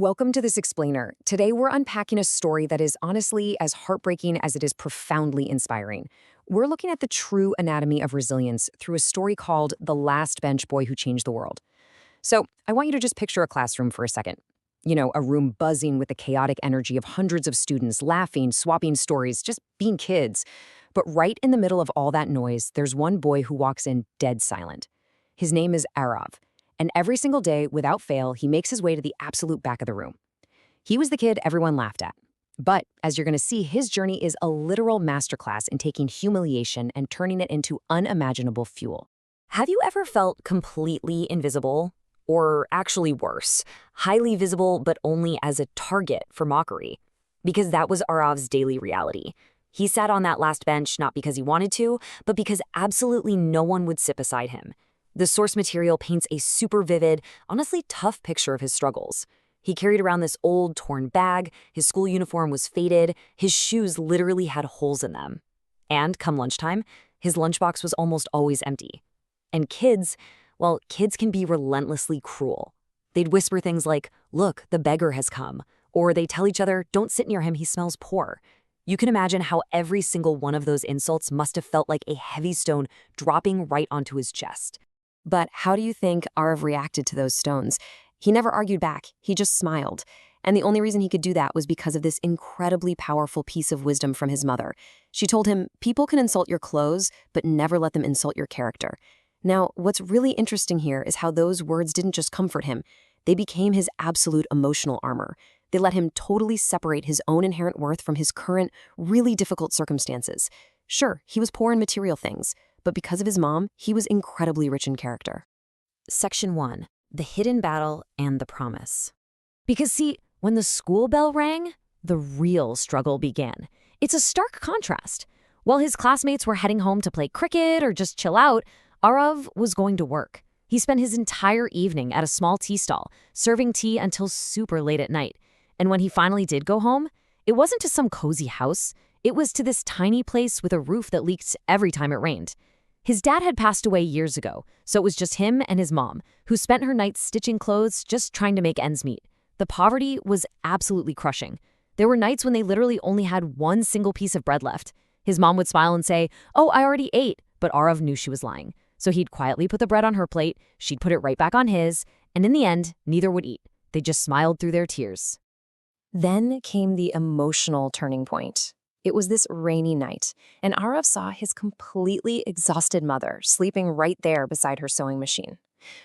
Welcome to This Explainer. Today we're unpacking a story that is honestly as heartbreaking as it is profoundly inspiring. We're looking at the true anatomy of resilience through a story called The Last Bench Boy Who Changed the World. So I want you to just picture a classroom for a second. You know, a room buzzing with the chaotic energy of hundreds of students laughing, swapping stories, just being kids. But right in the middle of all that noise, there's one boy who walks in dead silent. His name is Arav. And every single day, without fail, he makes his way to the absolute back of the room. He was the kid everyone laughed at. But as you're going to see, his journey is a literal masterclass in taking humiliation and turning it into unimaginable fuel. Have you ever felt completely invisible? Or actually worse, highly visible but only as a target for mockery? Because that was Arav's daily reality. He sat on that last bench not because he wanted to, but because absolutely no one would sit beside him. The source material paints a super vivid, honestly tough picture of his struggles. He carried around this old, torn bag, his school uniform was faded, his shoes literally had holes in them. And come lunchtime, his lunchbox was almost always empty. And kids, well, kids can be relentlessly cruel. They'd whisper things like, "Look, the beggar has come," or they tell each other, "Don't sit near him, he smells poor." You can imagine how every single one of those insults must have felt like a heavy stone dropping right onto his chest. But how do you think Arav reacted to those stones? He never argued back, he just smiled. And the only reason he could do that was because of this incredibly powerful piece of wisdom from his mother. She told him, "People can insult your clothes, but never let them insult your character." Now, what's really interesting here is how those words didn't just comfort him. They became his absolute emotional armor. They let him totally separate his own inherent worth from his current, really difficult circumstances. Sure, he was poor in material things, but because of his mom, he was incredibly rich in character. Section 1. The Hidden Battle and the Promise. Because see, when the school bell rang, the real struggle began. It's a stark contrast. While his classmates were heading home to play cricket or just chill out, Arav was going to work. He spent his entire evening at a small tea stall, serving tea until super late at night. And when he finally did go home, it wasn't to some cozy house. It was to this tiny place with a roof that leaked every time it rained. His dad had passed away years ago, so it was just him and his mom, who spent her nights stitching clothes, just trying to make ends meet. The poverty was absolutely crushing. There were nights when they literally only had one single piece of bread left. His mom would smile and say, "Oh, I already ate," but Arav knew she was lying. So he'd quietly put the bread on her plate, she'd put it right back on his, and in the end, neither would eat. They just smiled through their tears. Then came the emotional turning point. It was this rainy night, and Arav saw his completely exhausted mother sleeping right there beside her sewing machine.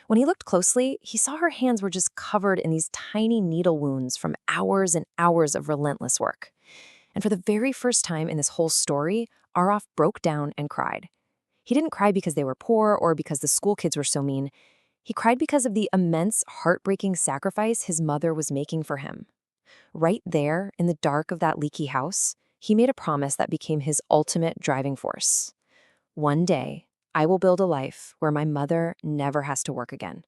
When he looked closely, he saw her hands were just covered in these tiny needle wounds from hours and hours of relentless work. And for the very first time in this whole story, Arav broke down and cried. He didn't cry because they were poor or because the school kids were so mean. He cried because of the immense, heartbreaking sacrifice his mother was making for him. Right there, in the dark of that leaky house, he made a promise that became his ultimate driving force. "One day, I will build a life where my mother never has to work again."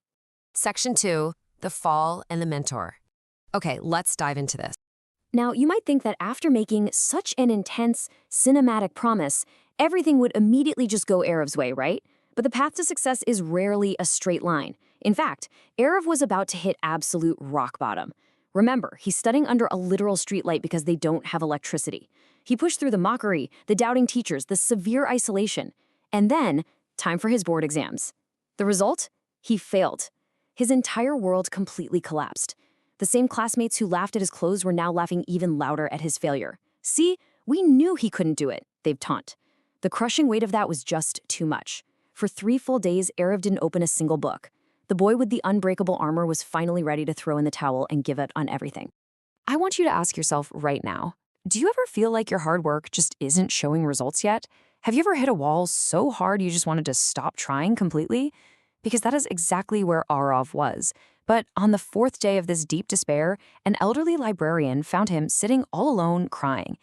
Section 2, The Fall and the Mentor. Okay, let's dive into this. Now, you might think that after making such an intense, cinematic promise, everything would immediately just go Arav's way, right? But the path to success is rarely a straight line. In fact, Arav was about to hit absolute rock bottom. Remember, he's studying under a literal streetlight because they don't have electricity. He pushed through the mockery, the doubting teachers, the severe isolation. And then, time for his board exams. The result? He failed. His entire world completely collapsed. The same classmates who laughed at his clothes were now laughing even louder at his failure. "See, we knew he couldn't do it," they'd taunt. The crushing weight of that was just too much. For 3 full days, Arav didn't open a single book. The boy with the unbreakable armor was finally ready to throw in the towel and give it on everything. I want you to ask yourself right now, do you ever feel like your hard work just isn't showing results yet? Have you ever hit a wall so hard you just wanted to stop trying completely? Because that is exactly where Arav was. But on the 4th day of this deep despair, an elderly librarian found him sitting all alone crying.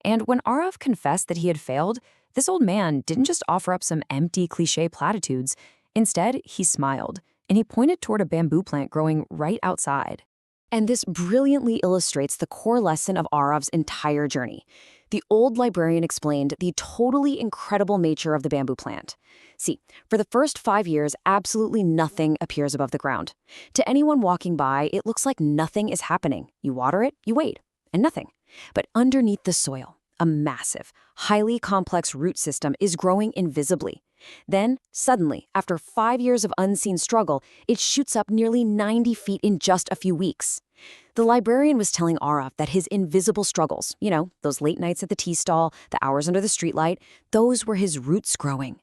And when Arav confessed that he had failed, this old man didn't just offer up some empty cliché platitudes. Instead, he smiled, and he pointed toward a bamboo plant growing right outside. And this brilliantly illustrates the core lesson of Arav's entire journey. The old librarian explained the totally incredible nature of the bamboo plant. See, for the first 5 years, absolutely nothing appears above the ground. To anyone walking by, it looks like nothing is happening. You water it, you wait, and nothing. But underneath the soil, a massive, highly complex root system is growing invisibly. Then, suddenly, after 5 years of unseen struggle, it shoots up nearly 90 feet in just a few weeks. The librarian was telling Arav that his invisible struggles, those late nights at the tea stall, the hours under the streetlight, those were his roots growing.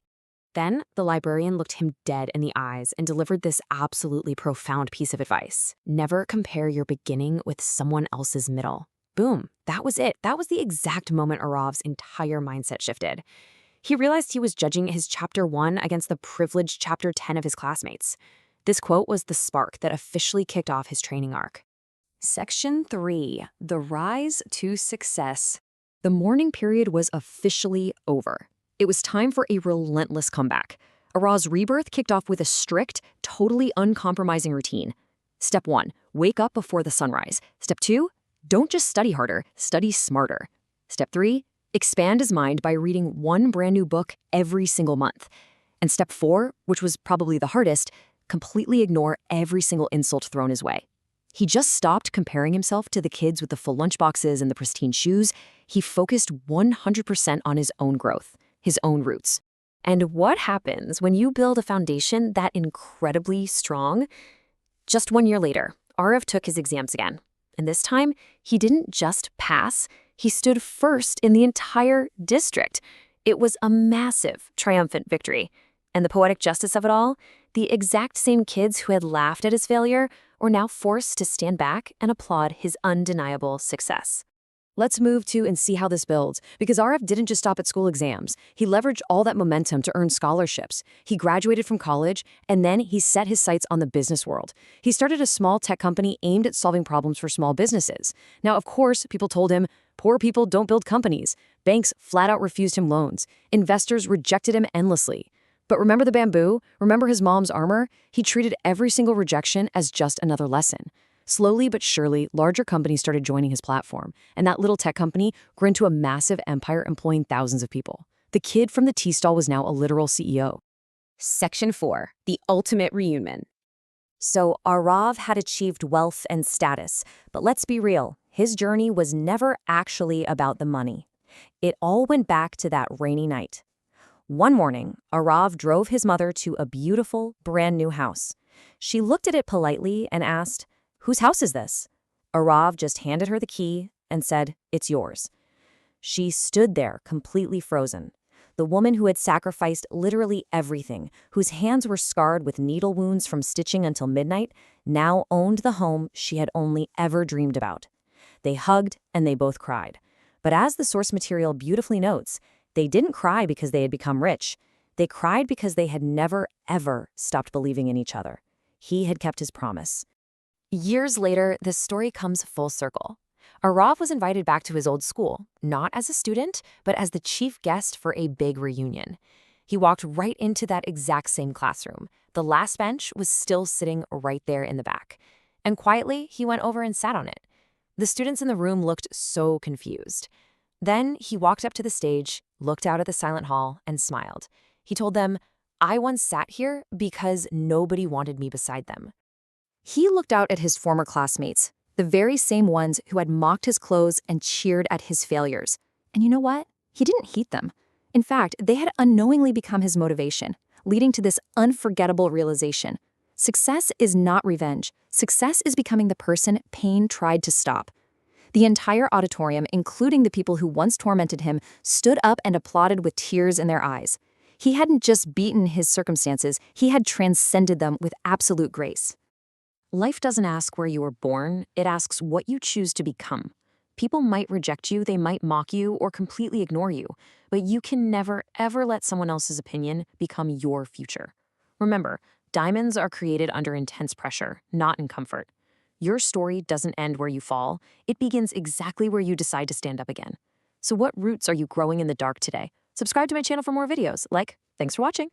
Then the librarian looked him dead in the eyes and delivered this absolutely profound piece of advice. Never compare your beginning with someone else's middle. Boom, that was it. That was the exact moment Arav's entire mindset shifted. He realized he was judging his chapter 1 against the privileged chapter 10 of his classmates. This quote was the spark that officially kicked off his training arc. Section 3. The Rise to Success. The mourning period was officially over. It was time for a relentless comeback. Arav's rebirth kicked off with a strict, totally uncompromising routine. Step 1. Wake up before the sunrise. Step 2. Don't just study harder, study smarter. Step 3. Expand his mind by reading one brand new book every single month. And step 4, which was probably the hardest, completely ignore every single insult thrown his way. He just stopped comparing himself to the kids with the full lunchboxes and the pristine shoes. He focused 100% on his own growth, his own roots. And what happens when you build a foundation that incredibly strong? Just 1 year later, Arav took his exams again. And this time, he didn't just pass, he stood first in the entire district. It was a massive, triumphant victory. And the poetic justice of it all? The exact same kids who had laughed at his failure were now forced to stand back and applaud his undeniable success. Let's move to and see how this builds, because Arav didn't just stop at school exams. He leveraged all that momentum to earn scholarships. He graduated from college, and then he set his sights on the business world. He started a small tech company aimed at solving problems for small businesses. Now, of course, people told him, poor people don't build companies. Banks flat out refused him loans. Investors rejected him endlessly. But remember the bamboo? Remember his mom's armor? He treated every single rejection as just another lesson. Slowly but surely, larger companies started joining his platform, and that little tech company grew into a massive empire employing thousands of people. The kid from the tea stall was now a literal CEO. Section 4. The Ultimate Reunion. So Arav had achieved wealth and status, but let's be real, his journey was never actually about the money. It all went back to that rainy night. One morning, Arav drove his mother to a beautiful, brand new house. She looked at it politely and asked, "Whose house is this?" Arav just handed her the key and said, "It's yours." She stood there, completely frozen. The woman who had sacrificed literally everything, whose hands were scarred with needle wounds from stitching until midnight, now owned the home she had only ever dreamed about. They hugged and they both cried. But as the source material beautifully notes, they didn't cry because they had become rich. They cried because they had never, ever stopped believing in each other. He had kept his promise. Years later, this story comes full circle. Arav was invited back to his old school, not as a student, but as the chief guest for a big reunion. He walked right into that exact same classroom. The last bench was still sitting right there in the back. And quietly, he went over and sat on it. The students in the room looked so confused. Then he walked up to the stage, looked out at the silent hall, and smiled. He told them, "I once sat here because nobody wanted me beside them." He looked out at his former classmates, the very same ones who had mocked his clothes and cheered at his failures. And you know what? He didn't hate them. In fact, they had unknowingly become his motivation, leading to this unforgettable realization. Success is not revenge. Success is becoming the person pain tried to stop. The entire auditorium, including the people who once tormented him, stood up and applauded with tears in their eyes. He hadn't just beaten his circumstances, he had transcended them with absolute grace. Life doesn't ask where you were born, it asks what you choose to become. People might reject you, they might mock you, or completely ignore you, but you can never, ever let someone else's opinion become your future. Remember, diamonds are created under intense pressure, not in comfort. Your story doesn't end where you fall, it begins exactly where you decide to stand up again. So what roots are you growing in the dark today? Subscribe to my channel for more videos. Thanks for watching.